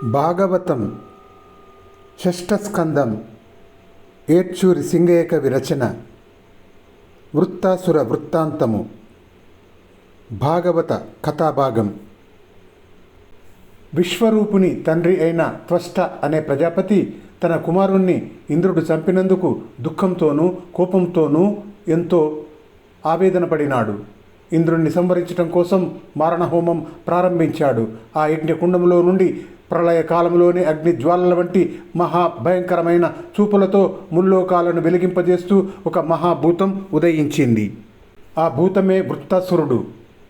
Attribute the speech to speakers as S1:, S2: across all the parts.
S1: భాగవతం షష్ఠస్కందం ఏడ్చూరి సింగయ్య విరచన వృత్తాసుర వృత్తాంతము భాగవత కథాభాగం. విశ్వరూపుని తండ్రి అయిన త్వష్ట అనే ప్రజాపతి తన కుమారుణ్ణి ఇంద్రుడు చంపినందుకు దుఃఖంతోనూ కోపంతోనూ ఎంతో ఆవేదన పడినాడు. ఇంద్రుణ్ణి సంహరించడం కోసం మారణహోమం ప్రారంభించాడు. ఆ యజ్ఞకుండంలో నుండి ప్రళయకాలంలోని అగ్నిజ్వాలల వంటి మహాభయంకరమైన చూపులతో ముల్లోకాలను వెలిగింపజేస్తూ ఒక మహాభూతం ఉదయించింది. ఆ భూతమే వృత్తాసురుడు.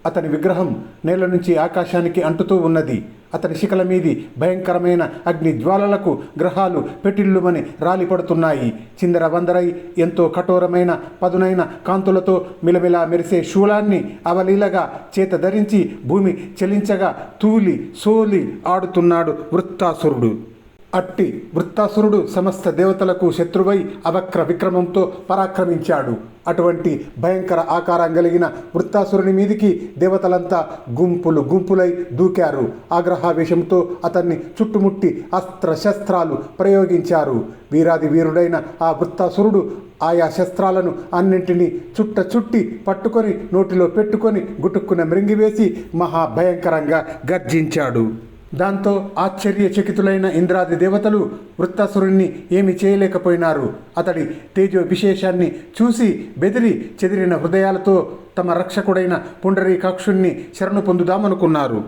S1: అతని విగ్రహం నేల నుంచి ఆకాశానికి అంటుతూ ఉన్నది. అతని శిఖల మీది భయంకరమైన అగ్నిజ్వాలలకు గ్రహాలు పెటిల్లుమని రాలిపడుతున్నాయి. చిందరవందరై ఎంతో కఠోరమైన పదునైన కాంతులతో మిలమిలా మెరిసే శూలాన్ని అవలీలగా చేత ధరించి భూమి చలించగా తూలి సోలి ఆడుతున్నాడు వృత్తాసురుడు. అట్టి వృత్తాసురుడు సమస్త దేవతలకు శత్రువై అవక్ర విక్రమంతో పరాక్రమించాడు. అటువంటి భయంకర ఆకారం కలిగిన వృత్తాసురుని మీదికి దేవతలంతా గుంపులు గుంపులై దూకారు. ఆగ్రహావేశంతో అతన్ని చుట్టుముట్టి అస్త్రశస్త్రాలు ప్రయోగించారు. వీరాది వీరుడైన ఆ వృత్తాసురుడు ఆయా శస్త్రాలను అన్నింటినీ చుట్టి పట్టుకొని నోటిలో పెట్టుకొని గుటుక్కున మృంగివేసి మహాభయంకరంగా గర్జించాడు. దాంతో ఆశ్చర్యచకితులైన ఇంద్రాది దేవతలు వృత్తాసురుణ్ణి ఏమి చేయలేకపోయినారు. అతడి తేజో విశేషాన్ని చూసి బెదిరి చెదిరిన హృదయాలతో తమ రక్షకుడైన పుండరీకాక్షుణ్ణి శరణు పొందుదామనుకున్నారు.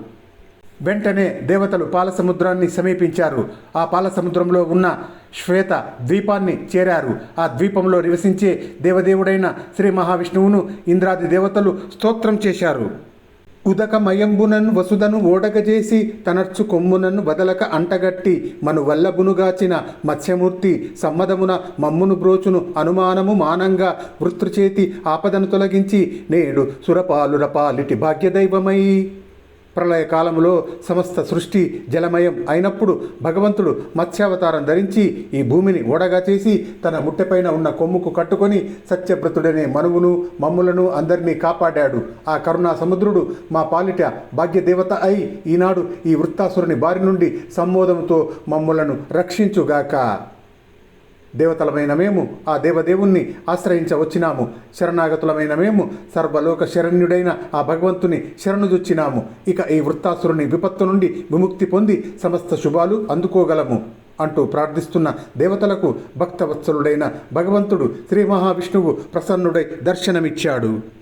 S1: వెంటనే దేవతలు పాలసముద్రాన్ని సమీపించారు. ఆ పాలసముద్రంలో ఉన్న శ్వేత ద్వీపాన్ని చేరారు. ఆ ద్వీపంలో నివసించే దేవదేవుడైన శ్రీ మహావిష్ణువును ఇంద్రాది దేవతలు స్తోత్రం చేశారు. ఉదకమయంబునన్ వసుదను ఓడగజేసి తనర్చు కొమ్మునన్ను బదలక అంటగట్టి మను వల్లబునుగాచిన మత్స్యమూర్తి సమ్మదమున మమ్మును బ్రోచును అనుమానము మానంగా వృత్రుచేతి ఆపదను తొలగించి నేడు సురపాలుర పాలిటి భాగ్యదైవమై. ప్రళయకాలంలో సమస్త సృష్టి జలమయం అయినప్పుడు భగవంతుడు మత్స్యావతారం ధరించి ఈ భూమిని ఓడగా చేసి తన ముట్టెపైన ఉన్న కొమ్ముకు కట్టుకొని సత్యవ్రతుడనే మనువును మమ్ములను అందరినీ కాపాడాడు. ఆ కరుణా సముద్రుడు మా పాలిట భాగ్యదేవత అయి ఈనాడు ఈ వృత్తాసురుని బారి నుండి సమ్మోదంతో మమ్ములను రక్షించుగాక. దేవతలమైన మేము ఆ దేవదేవుణ్ణి ఆశ్రయించవచ్చినాము. శరణాగతులమైన మేము సర్వలోక శరణ్యుడైన ఆ భగవంతుని శరణుజొచ్చినాము. ఇక ఈ వృత్తాసురుని విపత్తు నుండి విముక్తి పొంది సమస్త శుభాలు అందుకోగలము అంటూ ప్రార్థిస్తున్న దేవతలకు భక్తవత్సలుడైన భగవంతుడు శ్రీ మహావిష్ణువు ప్రసన్నుడై దర్శనమిచ్చాడు.